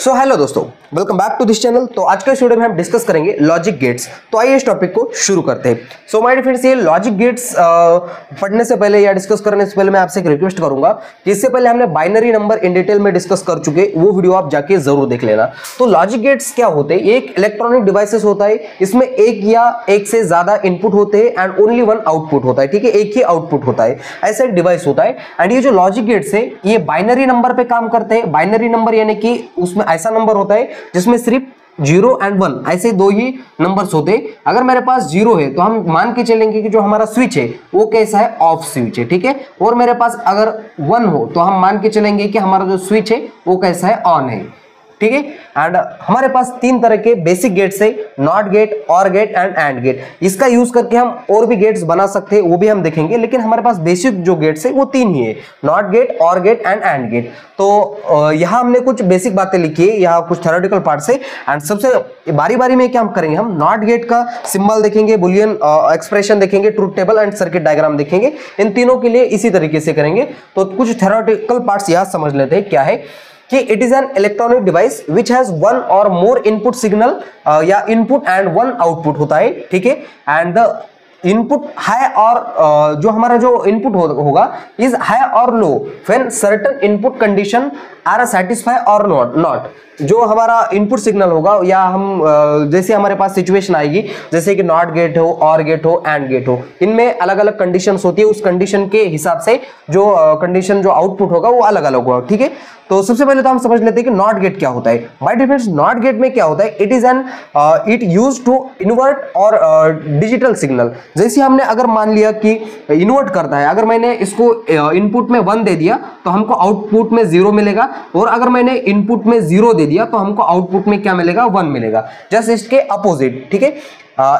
सो hello दोस्तों, welcome back to this channel. तो आज के इस वीडियो में हम डिस्कस करेंगे लॉजिक गेट्स। तो आइए इस टॉपिक को शुरू करते हैं। सो माय डियर फ्रेंड्स, ये लॉजिक गेट्स पढ़ने से पहले या डिस्कस करने से पहले मैं आपसे एक रिक्वेस्ट करूंगा कि इससे पहले हमने बाइनरी नंबर इन डिटेल में डिस्कस कर चुके, वो वीडियो आप जाके जरूर देख लेना। तो लॉजिक गेट्स क्या होते हैं? एक इलेक्ट्रॉनिक डिवाइसेस होता है, इसमें एक या एक से ज्यादा इनपुट होते हैं एंड ओनली वन आउटपुट होता है। ठीक है, एक ही आउटपुट होता है, ऐसा एक डिवाइस होता है। एंड ये जो लॉजिक गेट्स है ये बाइनरी नंबर पे काम करते हैं। बाइनरी नंबर यानी कि उसमें ऐसा नंबर होता है जिसमें सिर्फ 0 and 1 ऐसे दो ही नंबर्स होते हैं। अगर मेरे पास 0 है तो हम मान के चलेंगे कि जो हमारा स्विच है वो कैसा है, ऑफ स्विच है। ठीक है, और मेरे पास अगर 1 हो तो हम मान के चलेंगे कि हमारा जो स्विच है वो कैसा है, ऑन है। ठीक है, एंड हमारे पास तीन तरह के बेसिक गेट्स है, नॉट गेट, और गेट एंड एंड गेट। इसका यूज करके हम और भी गेट्स बना सकते हैं, वो भी हम देखेंगे, लेकिन हमारे पास बेसिक जो गेट्स है वो तीन ही है, नॉट गेट, और गेट एंड एंड गेट। तो यहाँ हमने कुछ बेसिक बातें लिखी है, यहाँ कुछ थ्योरेटिकल पार्ट्स है। एंड सबसे बारी बारी में क्या हम करेंगे, हम नॉट गेट का सिंबल देखेंगे, बुलियन एक्सप्रेशन देखेंगे, truth table and circuit diagram देखेंगे। इन तीनों के लिए इसी तरीके से करेंगे। तो कुछ थ्योरेटिकल पार्ट्स यहाँ समझ लेते हैं क्या है कि it is an electronic device which has one और मोर इनपुट सिग्नल या इनपुट एंड वन आउटपुट होता है। ठीक है, एंड द इनपुट हाई और जो हमारा जो इनपुट होगा इज हाई और low when certain input condition are satisfy और नॉट। जो हमारा इनपुट सिग्नल होगा या हम जैसे हमारे पास सिचुएशन आएगी, जैसे कि नॉट गेट हो, और गेट हो, एंड गेट हो, इनमें अलग अलग कंडीशंस होती है। उस कंडीशन के हिसाब से जो कंडीशन जो आउटपुट होगा वो अलग अलग होगा। ठीक है, तो सबसे पहले तो हम समझ लेते हैं कि नॉट गेट क्या होता है। My dear friends, not gate में क्या होता है, it is an it used to invert और डिजिटल सिग्नल। जैसे हमने अगर मान लिया कि इन्वर्ट करता है, अगर मैंने इसको इनपुट में 1 दे दिया तो हमको आउटपुट में 0 मिलेगा, और अगर मैंने इनपुट में 0 दे दिया तो हमको आउटपुट में क्या मिलेगा, 1 मिलेगा। जस्ट इसके अपोजिट। ठीक है,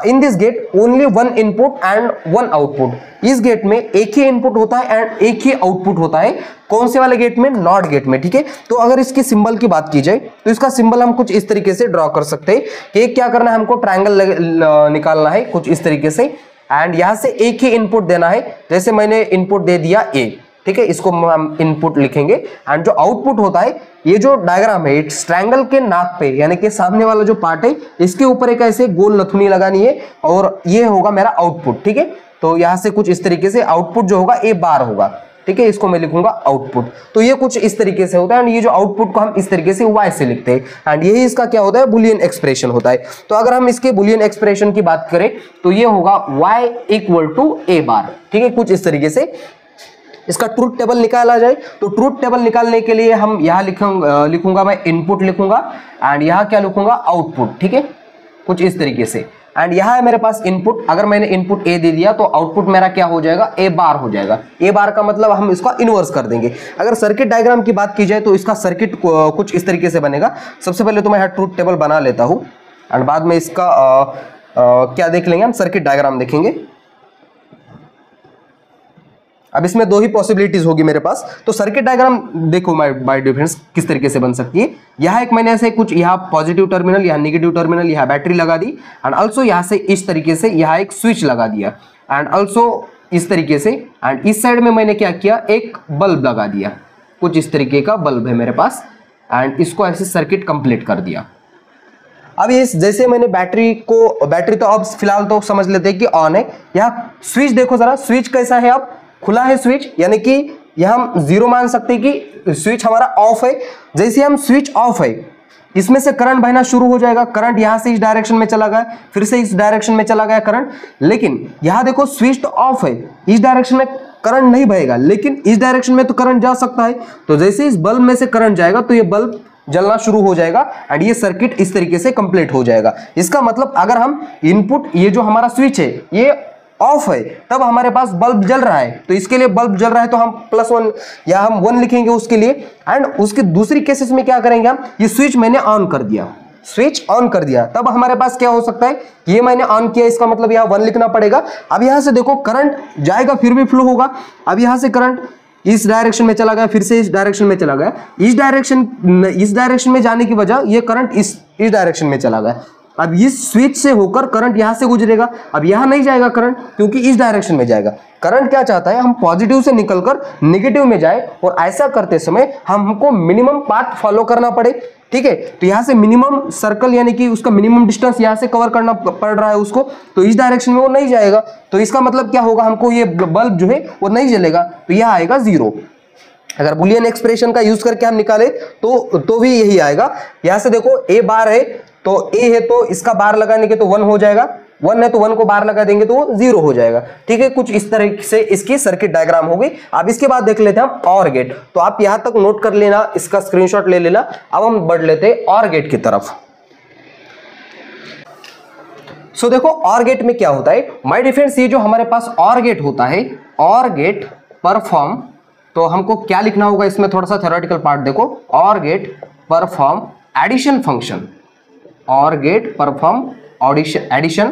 in this get only 1 input and 1 output. इस गेट में एक ही इनपुट होता है एंड एक ही आउटपुट होता है। कौन से वाले गेट में, नॉट गेट में। ठीक है, तो अगर इसकी सिंबल की बात की जाए तो इसका सिंबल हम कुछ इस तरीके से ड्रॉ कर सकते हैं कि क्या करना है, हमको ट्रायंगल निकालना है कुछ इस तरीके से, एंड यहां से एक ही इनपुट देना है। जैसे मैंने इनपुट दे दिया ए, ठीक है, इसको हम इनपुट लिखेंगे, एंड जो आउटपुट होता है, ये जो डायग्राम है इट्स ट्रायंगल के नाक पे यानी कि सामने वाला जो पार्ट है इसके ऊपर एक ऐसे गोल नथुनी लगानी है, और ये होगा मेरा आउटपुट। ठीक है, तो यहां से कुछ इस तरीके से आउटपुट जो होगा ए बार होगा। ठीक है, इसको मैं लिखूंगा आउटपुट। तो ये कुछ इस तरीके से होता है, एंड ये जो आउटपुट को हम इस तरीके से वाई से लिखते हैं, एंड यही इसका क्या होता है, बुलियन एक्सप्रेशन होता है। तो अगर हम इसके बुलियन एक्सप्रेशन की बात करें तो ये होगा y इक्वल टू ए बार। ठीक है, कुछ इस तरीके से इसका ट्रूथ टेबल निकाला जाए। तो ट्रूथ टेबल निकालने के लिए हम यहाँ लिखूंगा मैं इनपुट लिखूंगा, एंड यहाँ क्या लिखूंगा, आउटपुट। ठीक है, कुछ इस तरीके से, एंड यहाँ है मेरे पास इनपुट। अगर मैंने इनपुट ए दे दिया तो आउटपुट मेरा क्या हो जाएगा, ए बार हो जाएगा। ए बार का मतलब हम इसका इनवर्स कर देंगे। अगर सर्किट डायग्राम की बात की जाए तो इसका सर्किट कुछ इस तरीके से बनेगा। सबसे पहले तो मैं यहाँ ट्रूथ टेबल बना लेता हूँ, एंड बाद में इसका क्या देख लेंगे, हम सर्किट डायग्राम देखेंगे। अब इसमें दो ही पॉसिबिलिटीज होगी मेरे पास। तो सर्किट डायग्राम देखो बाय डियर फ्रेंड्स किस तरीके से बन सकती है। यहाँ एक मैंने ऐसे कुछ यहाँ पॉजिटिव टर्मिनल, यहाँ नेगेटिव टर्मिनल, यहाँ बैटरी लगा दी, एंड ऑल्सो यहाँ से इस तरीके से यहाँ एक स्विच लगा दिया, एंड ऑल्सो इस तरीके से, एंड इस साइड में मैंने क्या किया, एक बल्ब लगा दिया। कुछ इस तरीके का बल्ब है मेरे पास, एंड इसको ऐसे सर्किट कंप्लीट कर दिया। अब इस जैसे मैंने बैटरी तो अब फिलहाल तो समझ लेते हैं कि ऑन है। यहाँ स्विच देखो जरा, स्विच कैसा है, अब खुला है स्विच, यानी कि यह हम 0 मान सकते हैं कि स्विच हमारा ऑफ है। जैसे हम स्विच ऑफ है, इसमें से करंट बहना शुरू हो जाएगा। करंट यहां से इस डायरेक्शन में चला गया, फिर से इस डायरेक्शन में चला गया करंट। लेकिन यहां देखो स्विच तो ऑफ है, इस डायरेक्शन में करंट नहीं बहेगा, लेकिन इस डायरेक्शन में तो करंट जा सकता है। तो जैसे इस बल्ब में से करंट जाएगा तो ये बल्ब जलना शुरू हो जाएगा, एंड ये सर्किट इस तरीके से कंप्लीट हो जाएगा। इसका मतलब अगर हम इनपुट, ये जो हमारा स्विच है ये ऑफ है, तब हमारे पास बल्ब जल रहा है। तो इसके लिए बल्ब जल रहा है तो हम +1 या हम 1 लिखेंगे उसके लिए। एंड उसके दूसरी केसेस में क्या करेंगे, हम ये स्विच मैंने ऑन कर दिया, स्विच ऑन कर दिया, तब हमारे पास क्या हो सकता है, ये मैंने ऑन किया, इसका मतलब यहाँ 1 लिखना पड़ेगा। अब यहाँ से देखो करंट जाएगा फिर भी फ्लो होगा। अब यहाँ से करंट इस डायरेक्शन में चला गया, फिर से इस डायरेक्शन में चला गया। इस डायरेक्शन में जाने की वजह ये करंट इस डायरेक्शन में चला गया। अब इस स्विच से होकर करंट यहां से गुजरेगा। अब यहां नहीं जाएगा करंट, क्योंकि इस डायरेक्शन में जाएगा। करंट क्या चाहता है, हम पॉजिटिव से निकलकर नेगेटिव में जाए, और ऐसा करते समय हमको मिनिमम पाथ फॉलो करना पड़े। ठीक है। तो यहां से मिनिमम सर्कल यानी कि उसका मिनिमम डिस्टेंस यहां से कवर करना पड़ रहा है उसको, तो इस डायरेक्शन में वो नहीं जाएगा। तो इसका मतलब क्या होगा, हमको ये बल्ब जो है वो नहीं जलेगा, तो यह आएगा 0। अगर बुलियन एक्सप्रेशन का यूज करके हम निकाले तो भी यही आएगा। यहां से देखो a बार है तो a है तो इसका बार लगाने के तो 1 हो जाएगा, 1 है तो 1 को बार लगा देंगे तो वो 0 हो जाएगा। ठीक है, कुछ इस तरह से इसकी सर्किट डायग्राम हो गई। अब इसके बाद देख लेते हैं हम और गेट। तो आप यहां तक नोट कर लेना, इसका स्क्रीनशॉट ले लेना। अब हम बढ़ लेते हैं और गेट की तरफ। सो देखो और गेट में क्या होता है माय डिफरेंस, ये जो हमारे पास और गेट होता है, और गेट परफॉर्म, तो हमको क्या लिखना होगा इसमें, थोड़ा सा थ्योरेटिकल पार्ट देखो। और गेट परफॉर्म एडिशन फंक्शन, और गेट परफॉर्म एडिशन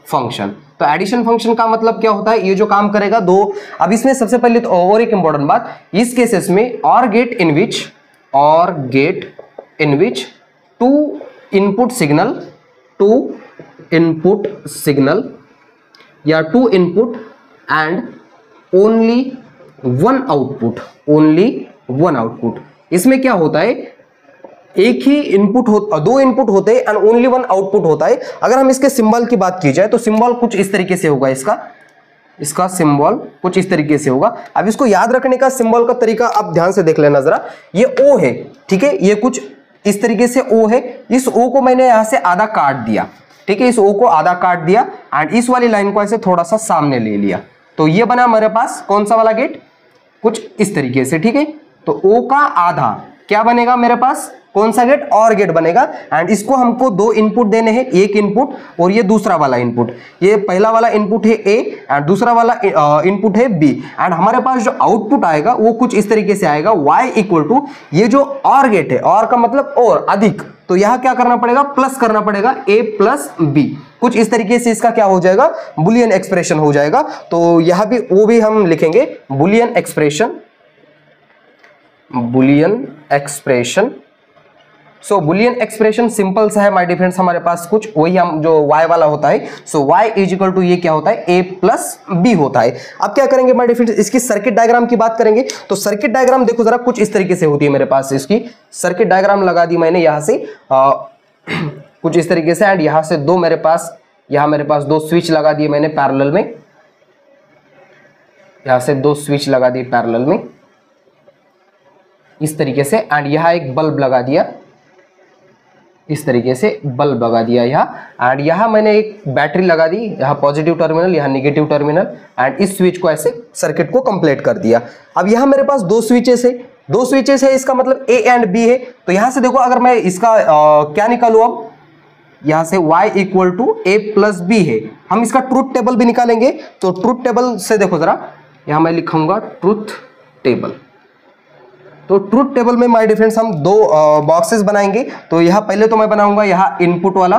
फंक्शन। तो एडिशन फंक्शन का मतलब क्या होता है, ये जो काम करेगा दो। अब इसमें सबसे पहले तो और एक इंपॉर्टेंट बात, इस केसेस में और gate in which two input signal या two input and only one output. इसमें क्या होता है, एक ही इनपुट हो, दो इनपुट होते हैं एंड ओनली वन आउटपुट होता है। अगर हम इसके सिंबल की बात की जाए तो सिंबल कुछ इस तरीके से होगा, इसका सिंबल कुछ इस तरीके से होगा। अब इसको याद रखने का सिंबल का तरीका आप ध्यान से देख लेना जरा। ये ओ है, ठीक है, ये कुछ इस तरीके से ओ है। इस ओ को मैंने यहां से आधा काट दिया, ठीक है, इस ओ को आधा काट दिया एंड इस वाली लाइन को ऐसे थोड़ा सा सामने ले लिया, तो ये बना मेरे पास कौन सा वाला गेट, कुछ इस तरीके से। ठीक है, तो ओ का आधा क्या बनेगा मेरे पास, कौन सा गेट, और गेट बनेगा। एंड इसको हमको दो इनपुट देने हैं, एक इनपुट और ये दूसरा वाला इनपुट। ये पहला वाला इनपुट है ए एंड दूसरा वाला इनपुट है बी। एंड हमारे पास जो आउटपुट आएगा वो कुछ इस तरीके से आएगा, y इक्वल टू ये जो और गेट है, और का मतलब और अधिक, तो यहां क्या करना पड़ेगा, प्लस करना पड़ेगा a प्लस बी। कुछ इस तरीके से इसका क्या हो जाएगा, बुलियन एक्सप्रेशन हो जाएगा। तो यहां भी वो भी हम लिखेंगे बुलियन एक्सप्रेशन। सो बुलियन एक्सप्रेशन सिंपल सा है माय डिफरेंड्स, हमारे पास कुछ वही हम जो y वाला होता है। सो y इज इक्वल टू ये क्या होता है, a प्लस बी होता है। अब क्या करेंगे माय डिफरेंड्स, इसकी सर्किट डायग्राम की बात करेंगे। तो सर्किट डायग्राम देखो जरा, कुछ इस तरीके से होती है मेरे पास। इसकी सर्किट डायग्राम लगा दी मैंने यहां से कुछ इस तरीके से। एंड यहां से दो मेरे पास, यहां मेरे पास दो स्विच लगा दिए मैंने पैरेलल में, यहां से दो स्विच लगा दिए पैरेलल में इस तरीके से। एंड यहां एक बल्ब लगा दिया, इस तरीके से बल्ब लगा दिया यहाँ। एंड यहाँ मैंने एक बैटरी लगा दी, यहाँ पॉजिटिव टर्मिनल, यहाँ नेगेटिव टर्मिनल। एंड इस स्विच को ऐसे सर्किट को कंप्लीट कर दिया। अब यहाँ मेरे पास दो स्विचेस है, इसका मतलब ए एंड बी है। तो यहाँ से देखो, अगर मैं इसका क्या निकालूं, अब यहाँ से y equal to A plus B है। हम इसका ट्रूथ टेबल भी निकालेंगे। तो ट्रूथ टेबल से देखो जरा, यहाँ मैं लिखूंगा ट्रूथ टेबल। तो ट्रूथ टेबल में माय डिफरेंड्स हम दो बॉक्सेस बनाएंगे। तो यहाँ पहले तो मैं बनाऊंगा यहाँ इनपुट वाला।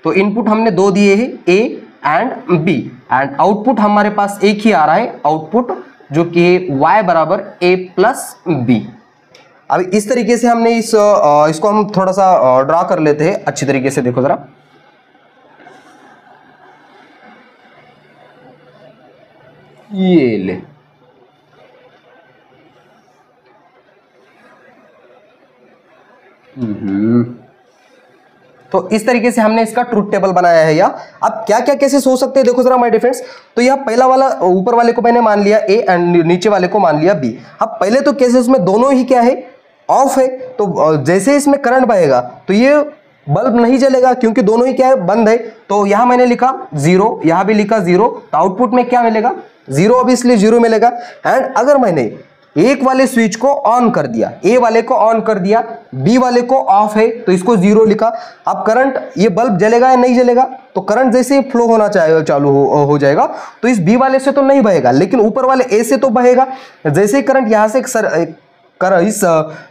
तो इनपुट हमने दो दिए हैं, A and B. And output हमारे पास एक ही आ रहा है, आउटपुट जो कि y बराबर a प्लस बी। अब इस तरीके से हमने इसको हम थोड़ा सा ड्रा कर लेते हैं अच्छी तरीके से। देखो जरा, ये ले, तो इस तरीके से हमने इसका ट्रूथ टेबल बनाया है। या अब क्या क्या केसेस हो सकते हैं देखो जरा माय डिफरेंड्स। तो यह पहला वाला, ऊपर वाले को मैंने मान लिया ए एंड नीचे वाले को मान लिया बी। अब पहले तो केसेस में दोनों ही क्या है, ऑफ है। तो जैसे इसमें करंट बहेगा तो ये बल्ब नहीं जलेगा, क्योंकि दोनों ही क्या है, बंद है। तो यहां मैंने लिखा 0, यहां भी लिखा 0। तो आउटपुट में क्या मिलेगा, 0, ऑब्वियसली 0 मिलेगा। एंड अगर मैंने एक वाले स्विच को ऑन कर दिया, ए वाले को ऑन कर दिया, बी वाले को ऑफ है, तो इसको 0 लिखा। अब करंट, ये बल्ब जलेगा या नहीं जलेगा, तो करंट जैसे ही फ्लो होना चालू हो जाएगा तो इस बी वाले से तो नहीं बहेगा, लेकिन ऊपर वाले ए से तो बहेगा। जैसे ही करंट यहां से इस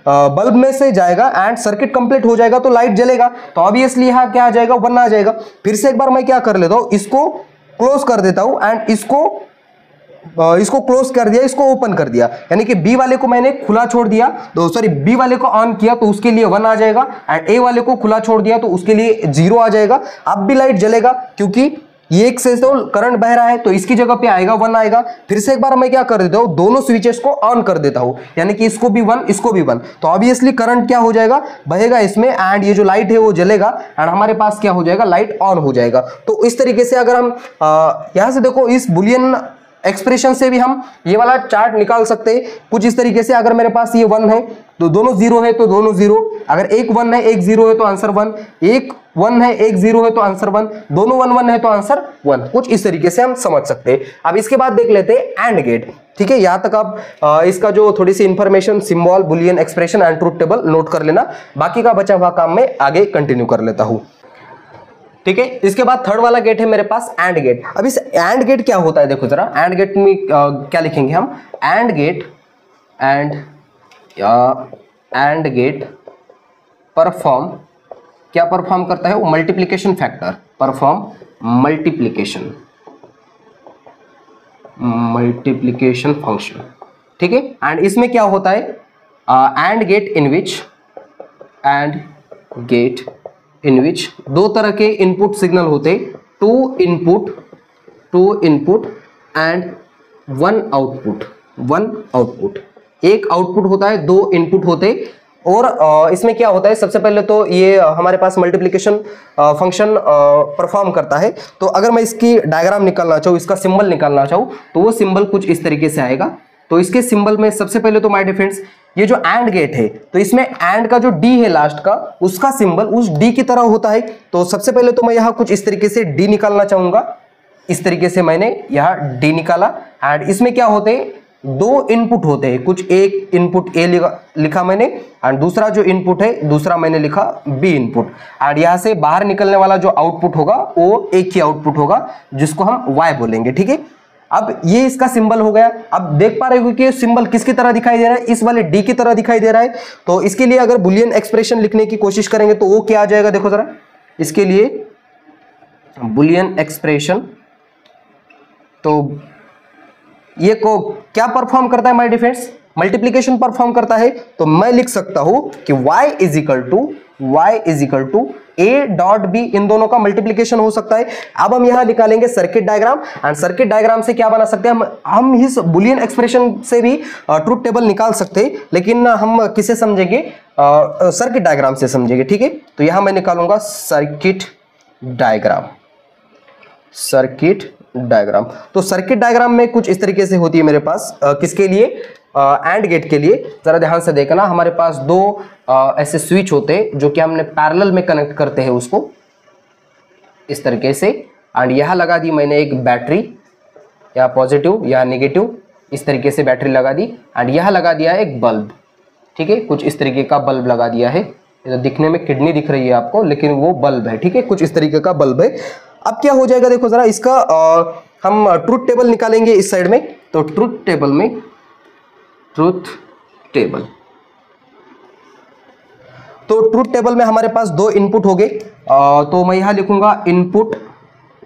बल्ब में से जाएगा एंड सर्किट कंप्लीट हो जाएगा तो लाइट जलेगा। तो ऑब्वियसली यहां क्या आ जाएगा, 1 आ जाएगा। फिर से एक बार मैं क्या कर लेता हूं, इसको क्लोज कर देता हूं एंड इसको क्लोज कर दिया, इसको ओपन कर दिया, यानी कि बी वाले को मैंने खुला छोड़ दिया, तो सॉरी बी वाले को ऑन किया तो उसके लिए 1 आ जाएगा। एंड ए वाले को खुला छोड़ दिया तो उसके लिए 0 आ जाएगा। अब भी लाइट जलेगा, क्योंकि ये एक से तो करंट बह रहा है तो इसकी जगह पे आएगा 1 आएगा। फिर से एक बार मैं क्या कर देता हूं, दोनों स्विचेस को ऑन कर देता हूं, यानी कि इसको भी 1 इसको भी 1, तो ऑब्वियसली करंट क्या हो जाएगा, बहेगा इसमें एंड ये जो लाइट है वो जलेगा एंड हमारे पास क्या हो जाएगा, लाइट ऑन हो जाएगा। तो इस तरीके से अगर हम यहां से देखो इस बुलियन एक्सप्रेशन से भी हम ये वाला चार्ट निकाल सकते हैं कुछ इस तरीके से। अगर मेरे पास ये 1 है तो दोनों 0 है तो दोनों 0, अगर एक 1 है एक 0 है तो आंसर 1, एक 1 है एक 0 है तो आंसर 1, दोनों 1 1 है तो आंसर 1। कुछ इस तरीके से हम समझ सकते हैं। अब इसके बाद देख लेते हैं एंड गेट। ठीक है, यहां तक आप इसका जो थोड़ी सी information, symbol, boolean expression and truth table note कर लेना, बाकी का बचा हुआ काम मैं आगे कंटिन्यू कर लेता हूं। ठीक है, इसके बाद थर्ड वाला गेट है मेरे पास एंड गेट। अब इस एंड गेट क्या होता है, देखो जरा एंड गेट में क्या लिखेंगे हम, and gate and gate perform, क्या परफॉर्म करता है वो, multiplication factor, perform multiplication function. ठीक है, एंड इसमें क्या होता है, एंड गेट इन विच दो तरह के इनपुट सिग्नल होते, two input and one output. एक आउटपुट होता है, दो इनपुट होते। और इसमें क्या होता है, सबसे पहले तो ये हमारे पास मल्टीप्लिकेशन फंक्शन परफॉर्म करता है। तो अगर मैं इसकी डायग्राम निकालना चाहूँ, इसका सिंबल निकालना चाहूँ, तो वो सिंबल कुछ इस तरीके से आएगा। तो इसके सिंबल में सबसे पहले तो माय डियर फ्रेंड्स, ये जो एंड गेट है तो इसमें एंड का जो डी है लास्ट का, उसका सिंबल उस डी की तरह होता है। तो सबसे पहले तो मैं यहाँ कुछ इस तरीके से डी निकालना चाहूंगा। इस तरीके से मैंने यहाँ डी निकाला एंड इसमें क्या होते हैं, दो इनपुट होते हैं। कुछ एक इनपुट ए लिखा मैंने एंड दूसरा जो इनपुट है दूसरा मैंने लिखा बी इनपुट। एंड यहाँ से बाहर निकलने वाला जो आउटपुट होगा वो एक ही आउटपुट होगा जिसको हम वाई बोलेंगे। ठीक है, अब ये इसका सिंबल हो गया। अब देख पा रहे हो कि सिंबल किसकी तरह दिखाई दे रहा है, इस वाले डी की तरह दिखाई दे रहा है। तो इसके लिए अगर बुलियन एक्सप्रेशन लिखने की कोशिश करेंगे तो वो क्या आ जाएगा, देखो जरा। इसके लिए बुलियन एक्सप्रेशन, तो ये को क्या परफॉर्म करता है my dear friends, multiplication perform करता है। तो मैं लिख सकता हूं कि y is equal to a dot b, इन दोनों का मल्टीप्लिकेशन हो सकता है। अब हम यहां निकालेंगे circuit diagram and circuit diagram से क्या बना सकते हैं हम इस बुलियन एक्सप्रेशन से भी ट्रूथ टेबल निकाल सकते हैं, लेकिन हम किसे समझेंगे, सर्किट डायग्राम से समझेंगे। ठीक है, तो यहां मैं निकालूंगा सर्किट डायग्राम। तो सर्किट डायग्राम में कुछ इस तरीके से होती है मेरे पास, किसके लिए, एंड गेट के लिए। जरा ध्यान से देखना, हमारे पास दो ऐसे स्विच होते हैं जो कि हमने पैरेलल में कनेक्ट करते हैं उसको इस तरीके से। एंड यहां लगा दी मैंने एक बैटरी, या पॉजिटिव या नेगेटिव, इस तरीके से बैटरी लगा दी। एंड यहां लगा दिया एक बल्ब। ठीक है, कुछ इस तरीके का बल्ब लगा दिया है। ये तो दिखने में किडनी दिख रही है आपको, लेकिन वो बल्ब है। ठीक है, कुछ इस तरीके का बल्ब है। अब क्या हो जाएगा, देखो जरा, इसका हम ट्रूथ टेबल निकालेंगे इस साइड में। तो ट्रूथ टेबल में हमारे पास दो इनपुट हो गए। तो मैं यहां लिखूंगा इनपुट,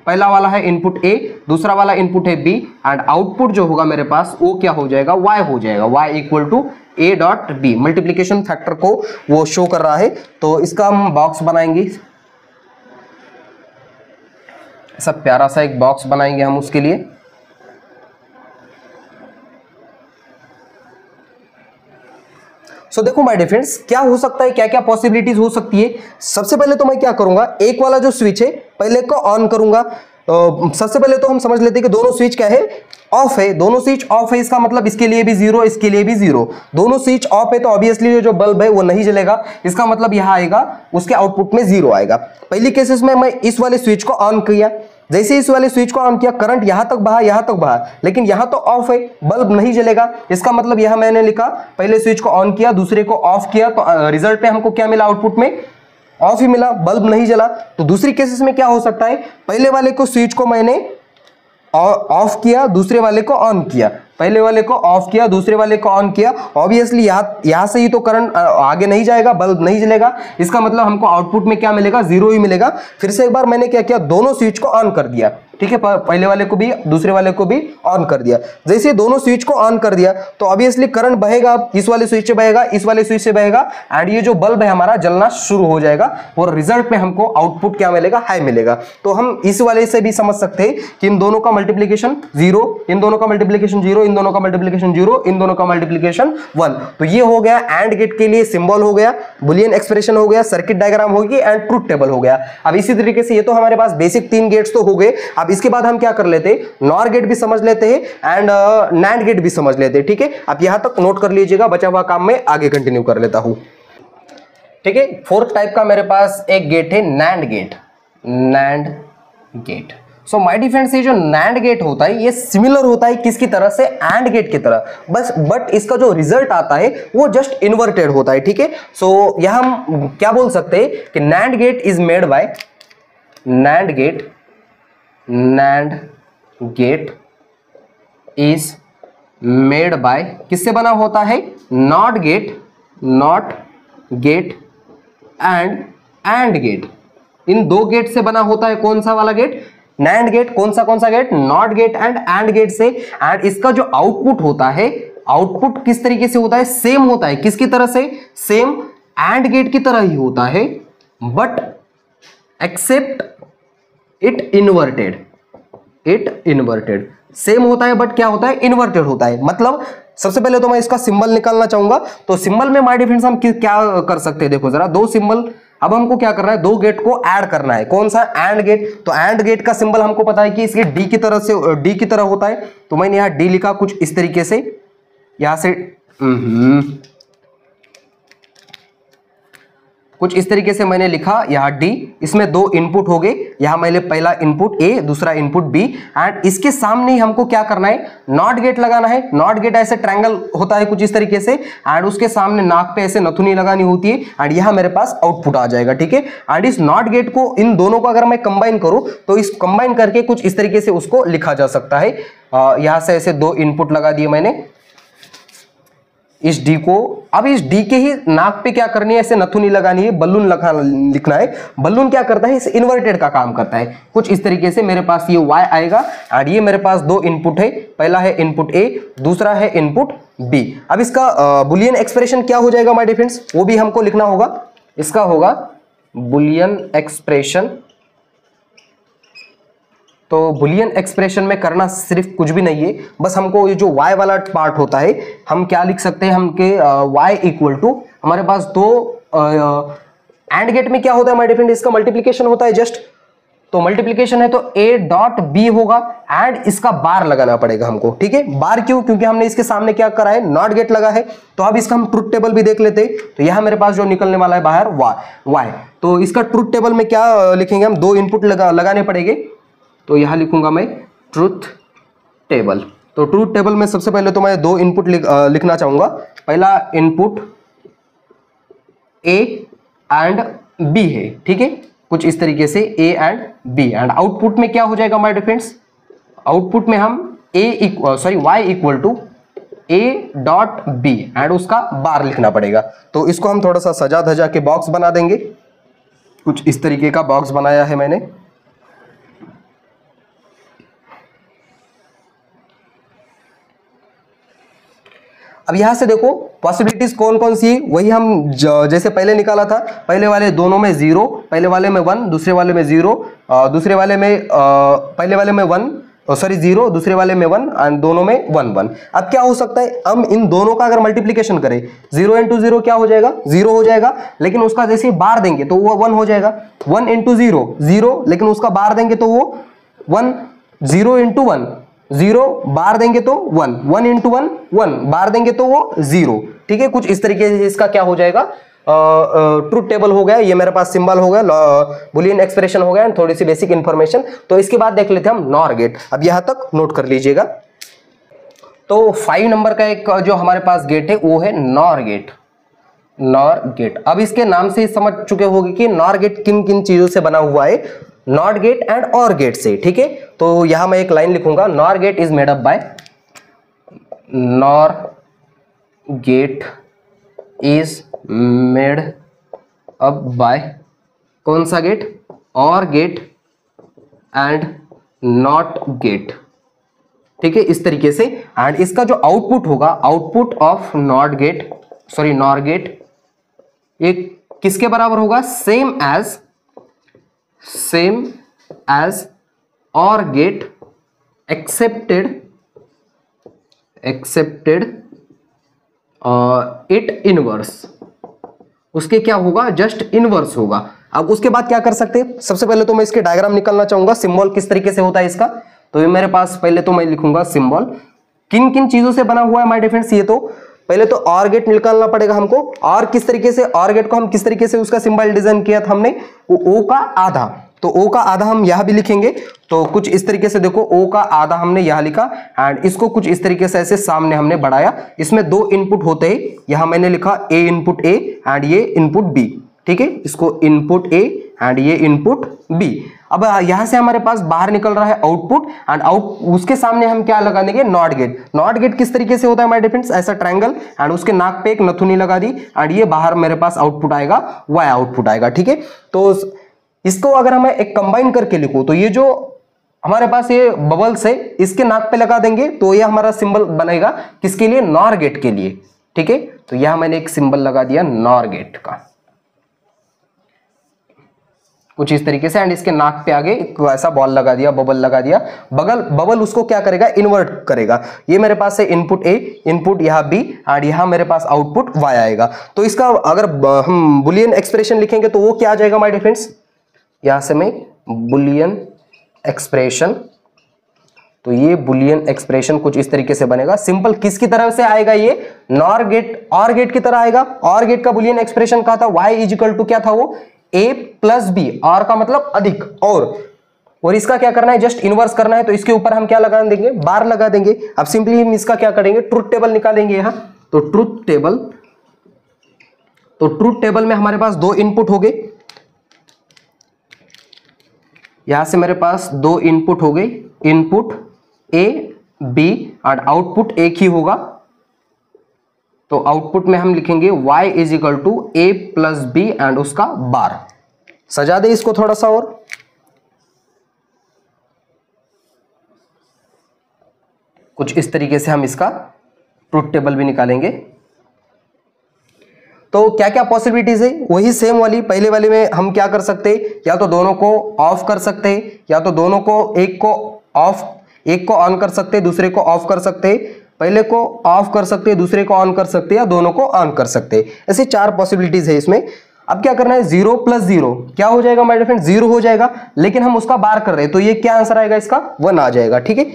पहला वाला है इनपुट ए, दूसरा वाला इनपुट है बी एंड आउटपुट जो होगा मेरे पास वो क्या हो जाएगा, y हो जाएगा। y equal to a dot B, multiplication factor को वो शो कर रहा है। तो इसका हम बॉक्स बनाएंगे, सब प्यारा सा एक बॉक्स बनाएंगे हम उसके लिए। सो देखो माय डियर फ्रेंड्स, क्या हो सकता है, क्या क्या पॉसिबिलिटीज हो सकती है। सबसे पहले तो मैं क्या करूंगा, एक वाला जो स्विच है पहले को ऑन करूंगा। सबसे पहले तो हम समझ लेते हैं कि दोनों स्विच क्या है, ऑफ है। दोनों स्विच ऑफ है, इसका मतलब इसके लिए भी 0, इसके लिए भी 0। दोनों स्विच ऑफ है तो ऑब्वियसली जो बल्ब है वो नहीं जलेगा, इसका मतलब यहां आएगा उसके आउटपुट में 0 आएगा। पहली केसेस में मैं इस वाले स्विच को ऑन किया, जैसे इस वाले स्विच को ऑन किया करंट यहां तक बहा, लेकिन यहां तो ऑफ है, बल्ब नहीं जलेगा। इसका मतलब यहां मैंने लिखा पहले स्विच को ऑन किया, दूसरे को ऑफ किया, तो रिजल्ट पे हमको क्या मिला, आउटपुट में ऑफ ही मिला, बल्ब नहीं जला। तो दूसरी केसेस में क्या हो सकता है, पहले वाले को स्विच को मैंने ऑफ किया, दूसरे वाले को ऑन किया, पहले वाले को ऑफ किया, दूसरे वाले को ऑन किया, ऑब्वियसली यहां से ही तो करंट आगे नहीं जाएगा, बल्ब नहीं जलेगा, इसका मतलब हमको आउटपुट में क्या मिलेगा, 0 ही मिलेगा। फिर से एक बार मैंने क्या किया, दोनों स्विच को ऑन कर दिया, ठीक है, पहले वाले को भी दूसरे वाले को भी ऑन कर दिया। जैसे दोनों स्विच को ऑन कर दिया तो ऑब्वियसली करंट बहेगा, इस वाले स्विच से बहेगा, इस वाले स्विच से बहेगा, एंड ये जो बल्ब है हमारा जलना शुरू हो जाएगा और रिजल्ट में हमको आउटपुट क्या मिलेगा, हाई मिलेगा। तो हम इस वाले से भी समझ सकते हैं कि इन दोनों का मल्टीप्लीकेशन 0, इन दोनों का मल्टीप्लीकेशन 0, इन दोनों का मल्टीप्लीकेशन 0, इन दोनों का मल्टीप्लीकेशन 1। तो ये हो गया एंड गेट के लिए सिंबल हो गया, बुलियन एक्सप्रेशन हो गया, सर्किट डायग्राम होगी एंड ट्रुथ टेबल हो गया। अब इसी तरीके से ये तो हमारे पास बेसिक 3 गेट्स तो हो गए। अब इसके बाद हम क्या कर लेते हैं, नॉर गेट भी समझ लेते हैं एंड नैंड गेट भी समझ लेते हैं, ठीक है। अब यहां तक नोट कर लीजिएगा, बचा हुआ काम में आगे कंटिन्यू कर लेता हूं, ठीक है। फोर्थ टाइप का मेरे पास एक गेट है NAND gate, NAND gate. So my dear friends, ये जो नैंड गेट होता है ये सिमिलर होता है किसकी तरह से, एंड गेट की तरह, बस बट इसका जो रिजल्ट आता है वो जस्ट इन्वर्टेड होता है, ठीक है। सो यहां हम क्या बोल सकते हैं कि NAND gate is made by, NAND gate, NAND gate is made by, किससे बना होता है, not gate, not gate and and gate. इन दो गेट से बना होता है। कौन सा वाला गेट, NAND गेट। कौन सा gate, not gate and and gate से। एंड इसका जो आउटपुट होता है, आउटपुट किस तरीके से होता है, सेम होता है, किसकी तरह से, सेम एंड गेट की तरह ही होता है, but except it inverted, it inverted. Same होता है बट क्या होता है, इन्वर्टेड होता है। मतलब सबसे पहले तो मैं इसका सिंबल निकालना चाहूंगा। तो सिंबल में माय डियर फ्रेंड्स हम क्या कर सकते हैं, देखो जरा, दो सिंबल। अब हमको क्या करना है, दो गेट को ऐड करना है। कौन सा, एंड गेट। तो एंड गेट का सिंबल हमको पता है कि इसके डी की तरह से, डी की तरह होता है। तो मैंने यहां डी लिखा कुछ इस तरीके से, यहां से कुछ इस तरीके से मैंने लिखा, यहां डी। इसमें दो इनपुट हो गए, यहां मैंने पहला इनपुट ए, दूसरा इनपुट बी। एंड इसके सामने ही हमको क्या करना है, नॉट गेट लगाना है। नॉट गेट ऐसे ट्रायंगल होता है कुछ इस तरीके से, एंड उसके सामने नाक पे ऐसे नथुनी लगानी होती है, एंड यहां मेरे पास आउटपुट आ जाएगा, ठीक है। एंड इस नॉट गेट को, इन दोनों को अगर मैं कंबाइन करूं तो इस कंबाइन करके कुछ इस तरीके से उसको लिखा जा सकता है। यहां से ऐसे दो इनपुट लगा दिए मैंने इस डी को। अब इस डी के ही नाक पे क्या करनी है, ऐसे नथुनी लगानी है, बलून लिखना है। बलून क्या करता है, इस इन्वर्टेड का काम करता है। कुछ इस तरीके से मेरे पास ये y आएगा, और ये मेरे पास दो इनपुट है, पहला है इनपुट A, दूसरा है इनपुट B। अब इसका बुलियन एक्सप्रेशन क्या हो जाएगा माय डियर फ्रेंड्स, वो भी हमको लिखना होगा। इसका होगा बुलियन एक्सप्रेशन। तो बुलियन एक्सप्रेशन में करना सिर्फ कुछ भी नहीं है, बस हमको ये जो y वाला पार्ट होता है, हम क्या लिख सकते हैं, हमके y इक्वल टू, हमारे पास दो एंड गेट में क्या होता है माय डियर फ्रेंड, इसका मल्टीप्लीकेशन होता है जस्ट। तो मल्टीप्लीकेशन है तो a डॉट b होगा, एंड इसका बार लगाना पड़ेगा हमको, ठीक है। बार क्यों, क्योंकि हमने इसके सामने क्या करा है, नॉट गेट लगा है। तो अब इसका हम ट्रुथ टेबल भी देख लेते हैं। तो यहां मेरे पास जो निकलने वाला है बाहर y। तो इसका ट्रुथ टेबल में क्या लिखेंगे हम, दो इनपुट लगाने पड़ेंगे। तो यहां लिखूंगा मैं ट्रुथ टेबल। तो ट्रुथ टेबल में सबसे पहले तो मैं दो इनपुट लिखना चाहूंगा। पहला इनपुट A एंड B है, ठीक है, कुछ इस तरीके से A and B। And output में क्या हो जाएगा माय डियर फ्रेंड्स, आउटपुट में हम y equal to A dot B, and उसका बार लिखना पड़ेगा। तो इसको हम थोड़ा सा सजा धजा के बॉक्स बना देंगे। कुछ इस तरीके का बॉक्स बनाया है मैंने। अब यहां से देखो पॉसिबिलिटीज कौन कौन सी, वही हम जैसे पहले निकाला था। पहले वाले दोनों में 0, पहले वाले में 1, दूसरे वाले में 0, दूसरे वाले में पहले वाले में 0, दूसरे वाले में 1, एंड दोनों में 1 1। अब क्या हो सकता है, हम इन दोनों का अगर मल्टीप्लीकेशन करें, 0 इंटू 0 क्या हो जाएगा, 0 हो जाएगा। लेकिन उसका जैसे बार देंगे तो वो 1 हो जाएगा। 1 इंटू 0 0, लेकिन उसका बार देंगे तो वो 1। 0 इंटू 1 0, बार देंगे तो 1। 1 इंटू 1 1, बार देंगे तो वो 0, ठीक है। कुछ इस तरीके से इसका क्या हो जाएगा, ट्रुथ टेबल हो गया। ये मेरे पास सिंबल हो गया, बुलियन एक्सप्रेशन हो गया, एंड थोड़ी सी बेसिक इंफॉर्मेशन। तो इसके बाद देख लेते हैं हम नॉर गेट। अब यहां तक नोट कर लीजिएगा। तो 5 नंबर का एक जो हमारे पास गेट है वो है नॉर गेट, नॉर गेट। अब इसके नाम से ही समझ चुके होंगे कि नॉर गेट किन किन चीजों से बना हुआ है, not gate and or gate से, ठीक है। तो यहां मैं एक लाइन लिखूंगा, NOR gate is made up by, NOR gate is made up by कौन सा गेट, और गेट एंड नॉट गेट, ठीक है, इस तरीके से। एंड इसका जो आउटपुट होगा, output of not gate, sorry nor gate, ये किसके बराबर होगा, सेम एज और गेट एक्सेप्टेड इट इनवर्स, उसके क्या होगा, जस्ट इनवर्स होगा। अब उसके बाद क्या कर सकते हैं, सबसे पहले तो मैं इसके डायग्राम निकालना चाहूंगा, सिंबल किस तरीके से होता है इसका। तो ये मेरे पास पहले तो मैं लिखूंगा सिंबल, किन किन चीजों से बना हुआ है माय डिफरेंस, ये तो पहले तो ऑर गेट निकालना पड़ेगा हमको। और किस तरीके से ऑर गेट को हम किस तरीके से उसका सिंबल डिजाइन किया था हमने, वो ओ का आधा, तो ओ का आधा हम यहां भी लिखेंगे। तो कुछ इस तरीके से देखो, ओ का आधा हमने यहां लिखा एंड इसको कुछ इस तरीके से ऐसे सामने हमने बढ़ाया। इसमें दो इनपुट होते हैं, यहां मैंने लिखा ए इनपुट ए एंड ये इनपुट बी, ठीक है, इसको इनपुट ए एंड ये इनपुट बी। अब यहां से हमारे पास बाहर निकल रहा है आउटपुट एंड उसके सामने हम क्या लगा देंगे, नॉट गेट। नॉट गेट किस तरीके से होता है माय डिफरेंड्स, ऐसा ट्रायंगल एंड उसके नाक पे एक नथुनी लगा दी एंड ये बाहर मेरे पास आउटपुट आएगा, वाई आउटपुट आएगा, ठीक है। तो इसको अगर हमें एक कंबाइन करके लिखो तो ये जो हमारे पास ये बबल्स है इसके नाक पे लगा देंगे तो ये हमारा सिंबल बनेगा किसके लिए, नॉर गेट के लिए, ठीक है। तो यहां मैंने एक सिंबल लगा दिया नॉर गेट का कुछ इस तरीके से एंड इसके नाक पे आगे ऐसा बॉल लगा दिया, बबल लगा दिया। बबल उसको क्या करेगा, इन्वर्ट करेगा। ये मेरे पास है इनपुट ए, इनपुट यहां बी एंड यहां मेरे पास आउटपुट वाई आएगा। तो इसका अगर हम बुलियन एक्सप्रेशन लिखेंगे तो वो क्या आ जाएगा माय डियर फ्रेंड्स, यहां से मैं बुलियन एक्सप्रेशन, तो ये बुलियन एक्सप्रेशन कुछ इस तरीके से बनेगा। सिंपल किसकी तरह से आएगा, ये नॉर गेट, और गेट की तरह आएगा। और गेट का बुलियन एक्सप्रेशन क्या था, y इज इक्वल टू क्या था वो, a प्लस बी, और का मतलब अधिक, और इसका क्या करना है, जस्ट इनवर्स करना है। तो इसके ऊपर हम क्या लगा देंगे, बार लगा देंगे। अब सिंपली हम इसका क्या करेंगे, ट्रुथ टेबल निकालेंगे यहां। तो ट्रुथ टेबल में हमारे पास दो इनपुट हो गए, यहां से मेरे पास दो इनपुट हो गए, इनपुट ए बी और आउटपुट एक ही होगा। तो आउटपुट में हम लिखेंगे y is equal to A plus B and उसका बार। सजा दे इसको थोड़ा सा, और कुछ इस तरीके से हम इसका ट्रुथ टेबल भी निकालेंगे। तो क्या क्या पॉसिबिलिटीज है, वही सेम वाली पहले वाले में हम क्या कर सकते हैं, या तो दोनों को ऑफ कर सकते हैं, या तो दोनों को एक को ऑन कर सकते हैं, दूसरे को ऑफ कर सकते हैं। पहले को ऑफ कर सकते हैं, दूसरे को ऑन कर सकते हैं, या दोनों को ऑन कर सकते हैं। ऐसे चार पॉसिबिलिटीज है इसमें। अब क्या करना है, 0 प्लस 0 क्या हो जाएगा माय डियर फ्रेंड, 0 हो जाएगा। लेकिन हम उसका बार कर रहे हैं तो ये क्या आंसर आएगा, इसका 1 आ जाएगा, ठीक है।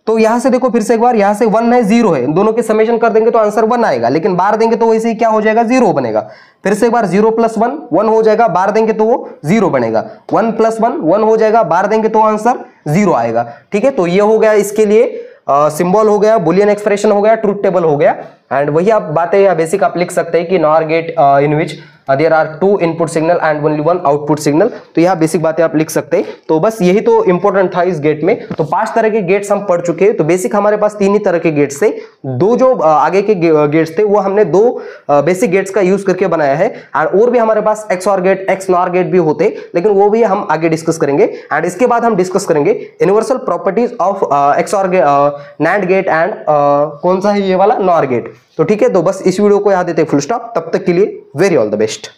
तो यहां से देखो फिर से एक बार, यहां से 1 है 0 है, दोनों के समेशन कर देंगे तो आंसर 1 आएगा। लेकिन बार देंगे तो वैसे ही क्या हो जाएगा, 0 बनेगा। फिर से एक बार 0 प्लस 1 1 हो जाएगा, बार देंगे तो वो 0 बनेगा। 1 प्लस 1 1 हो जाएगा, बार देंगे तो आंसर 0 आएगा, ठीक है। तो ये हो गया इसके लिए सिंबल हो गया, बुलियन एक्सप्रेशन हो गया, ट्रुथ टेबल हो गया। एंड वही आप बातें या बेसिक आप लिख सकते हैं कि nor gate in which there are 2 input signal and only 1 output signal. तो यह बेसिक बातें आप लिख सकते हैं। तो बस यही तो इंपॉर्टेंट था इस गेट में। तो 5 तरह के गेट्स हम पढ़ चुके हैं। तो बेसिक हमारे पास 3 ही तरह के गेट्स थे, 2 जो आगे के गेट्स थे वो हमने 2 बेसिक गेट्स का यूज करके बनाया है। और भी हमारे पास XOR गेट, XNOR गेट भी होते, लेकिन वो भी हम आगे डिस्कस करेंगे। एंड इसके बाद हम डिस्कस करेंगे universal properties of XOR NAND gate and कौन सा है ये वाला, NOR गेट। तो ठीक है, तो बस इस वीडियो को यहाँ देते फुल स्टॉप। तब तक के लिए वेरी ऑल द बेस्ट।